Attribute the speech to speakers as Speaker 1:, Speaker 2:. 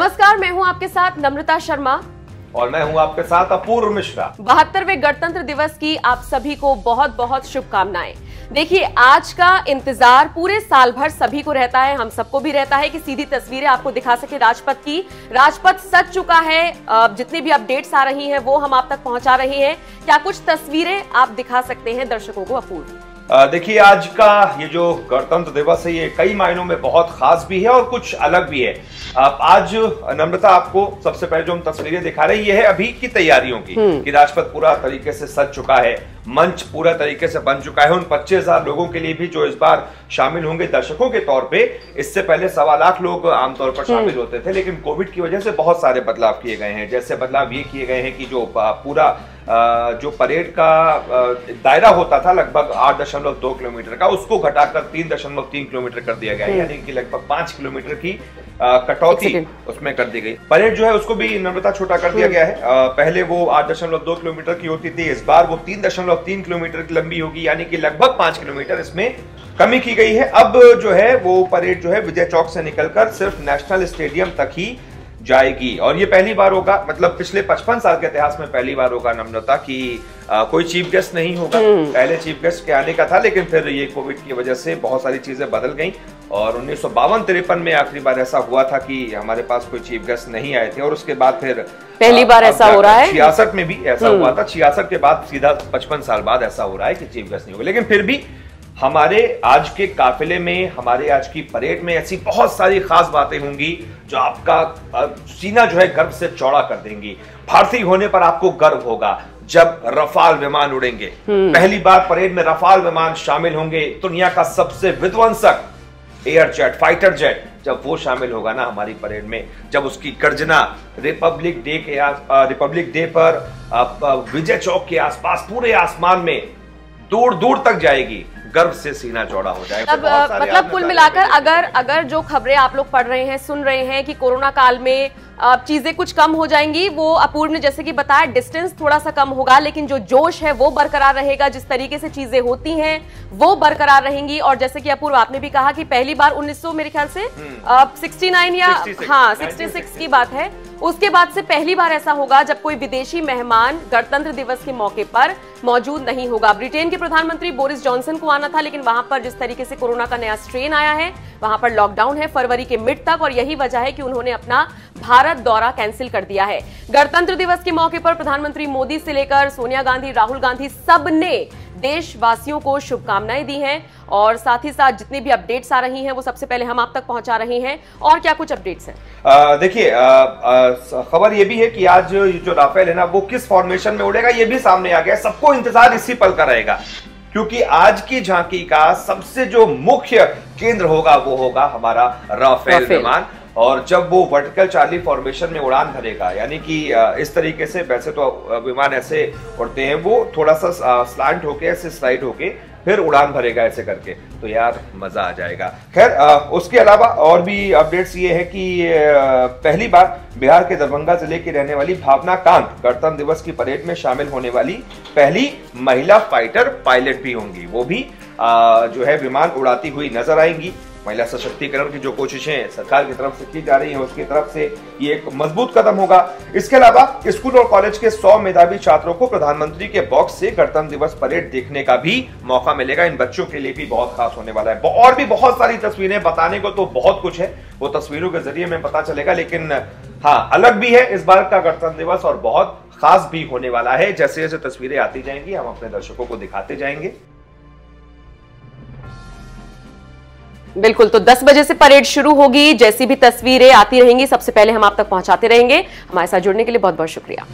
Speaker 1: नमस्कार, मैं हूं आपके साथ नम्रता शर्मा
Speaker 2: और मैं हूं आपके साथ अपूर्व मिश्रा।
Speaker 1: 72वें गणतंत्र दिवस की आप सभी को बहुत बहुत शुभकामनाएं। देखिए, आज का इंतजार पूरे साल भर सभी को रहता है, हम सबको भी रहता है कि सीधी तस्वीरें आपको दिखा सके राजपथ की। राजपथ सज चुका है, जितनी भी अपडेट्स आ रही हैं वो हम आप तक पहुंचा रहे हैं। क्या कुछ तस्वीरें आप दिखा सकते हैं दर्शकों को अपूर्व?
Speaker 2: देखिए, आज का ये जो गणतंत्र दिवस है ये कई मायनों में बहुत खास भी है और कुछ अलग भी है। आज नम्रता आपको सबसे पहले जो हम तस्वीरें दिखा रहे हैं ये है अभी की तैयारियों की कि राजपथ पूरा तरीके से सज चुका है, मंच पूरा तरीके से बन चुका है। उन 25,000 लोगों के लिए भी जो इस बार शामिल होंगे दर्शकों के तौर पे, इससे पहले 1.25 लाख लोग आमतौर पर शामिल होते थे, लेकिन कोविड की वजह से बहुत सारे बदलाव किए गए हैं। जैसे बदलाव ये किए गए हैं कि जो पूरा जो परेड का दायरा होता था लगभग 8.2 किलोमीटर का, उसको घटाकर 3.3 किलोमीटर कर दिया गया है, यानी कि लगभग 5 किलोमीटर की कटौती उसमें कर दी गई। परेड जो है उसको भी नम्रता छोटा कर दिया गया है। पहले वो 8.2 किलोमीटर की होती थी, इस बार वो 3.3 किलोमीटर की लंबी होगी, यानी कि लगभग 5 किलोमीटर इसमें कमी की गई है। अब जो है वो परेड जो है विजय चौक से निकलकर सिर्फ नेशनल स्टेडियम तक ही जाएगी। और ये पहली बार होगा, मतलब पिछले 55 साल के इतिहास में पहली बार होगा नम्रता कि कोई चीफ गेस्ट नहीं होगा। पहले चीफ गेस्ट के आने का था, लेकिन फिर ये कोविड की वजह से बहुत सारी चीजें बदल गईं और 1952-53 में आखिरी बार ऐसा हुआ था कि हमारे पास कोई चीफ गेस्ट नहीं आए थे। और उसके बाद फिर
Speaker 1: पहली बार ऐसा हो रहा है।
Speaker 2: 66 में भी ऐसा हुआ था, 66 के बाद सीधा 55 साल बाद ऐसा हो रहा है कि चीफ गेस्ट नहीं होगा। लेकिन फिर भी हमारे आज के काफिले में, हमारे आज की परेड में ऐसी बहुत सारी खास बातें होंगी जो आपका सीना जो है गर्व से चौड़ा कर देंगी। भारतीय होने पर आपको गर्व होगा जब रफाल विमान उड़ेंगे। पहली बार परेड में रफाल विमान शामिल होंगे। दुनिया का सबसे विध्वंसक एयर जेट, फाइटर जेट, जब वो शामिल होगा ना हमारी परेड में, जब उसकी गर्जना रिपब्लिक डे पर विजय चौक के आसपास पूरे आसमान में दूर दूर तक जाएगी, गर्व से सीना चौड़ा हो जाएगा।
Speaker 1: मतलब कुल मिलाकर अगर जो खबरें आप लोग पढ़ रहे हैं, सुन रहे हैं कि कोरोना काल में चीजें कुछ कम हो जाएंगी, वो अपूर्व ने जैसे कि बताया, डिस्टेंस थोड़ा सा कम होगा, लेकिन जो जोश है वो बरकरार रहेगा। जिस तरीके से चीजें होती हैं वो बरकरार रहेंगी। और जैसे कि अपूर्व आपने भी कहा कि पहली बार 1900 मेरे ख्याल से 69 या 66 की बात है, उसके बाद से पहली बार ऐसा होगा जब कोई विदेशी मेहमान गणतंत्र दिवस के मौके पर मौजूद नहीं होगा। ब्रिटेन के प्रधानमंत्री बोरिस जॉनसन को आना था, लेकिन वहां पर जिस तरीके से कोरोना का नया स्ट्रेन आया है, वहां पर लॉकडाउन है फरवरी के मिड तक, और यही वजह है कि उन्होंने अपना भारत दौरा कैंसिल कर दिया है। गणतंत्र दिवस के मौके पर प्रधानमंत्री मोदी से लेकर सोनिया गांधी, राहुल गांधी, सबने देशवासियों को शुभकामनाएं दी हैं। और साथ ही साथ जितनी भी अपडेट्स आ रही हैं वो सबसे पहले हम आप तक पहुंचा रहे हैं। और क्या कुछ अपडेट्स हैं?
Speaker 2: देखिए, खबर ये भी है कि आज जो राफेल है ना वो किस फॉर्मेशन में उड़ेगा ये भी सामने आ गया। सबको इंतजार इसी पल का रहेगा, क्योंकि आज की झांकी का सबसे जो मुख्य केंद्र होगा वो होगा हमारा राफेल विमान। और जब वो वर्टिकल चार्ली फॉर्मेशन में उड़ान भरेगा, यानी कि इस तरीके से, वैसे तो विमान ऐसे उड़ते हैं, वो थोड़ा सा स्लैंट होके, ऐसे स्लाइड होके फिर उड़ान भरेगा ऐसे करके, तो यार मजा आ जाएगा। खैर, उसके अलावा और भी अपडेट्स ये है कि पहली बार बिहार के दरभंगा जिले की रहने वाली भावना कांत गणतंत्र दिवस की परेड में शामिल होने वाली पहली महिला फाइटर पायलट भी होंगी। वो भी जो है विमान उड़ाती हुई नजर आएंगी। महिला सशक्तिकरण की जो कोशिशें सरकार की तरफ से की जा रही हैं, उसकी तरफ से ये एक मजबूत कदम होगा। इसके अलावा स्कूल और कॉलेज के 100 मेधावी छात्रों को प्रधानमंत्री के बॉक्स से गणतंत्र दिवस परेड देखने का भी मौका मिलेगा। इन बच्चों के लिए भी बहुत खास होने वाला है। और भी बहुत सारी तस्वीरें, बताने को तो बहुत कुछ है, वो तस्वीरों के जरिए में पता चलेगा। लेकिन हाँ, अलग भी है इस बार का गणतंत्र दिवस और बहुत खास भी होने वाला है। जैसे जैसे तस्वीरें आती जाएंगी हम अपने दर्शकों को दिखाते जाएंगे।
Speaker 1: बिल्कुल, तो 10 बजे से परेड शुरू होगी। जैसी भी तस्वीरें आती रहेंगी सबसे पहले हम आप तक पहुंचाते रहेंगे। हमारे साथ जुड़ने के लिए बहुत बहुत शुक्रिया।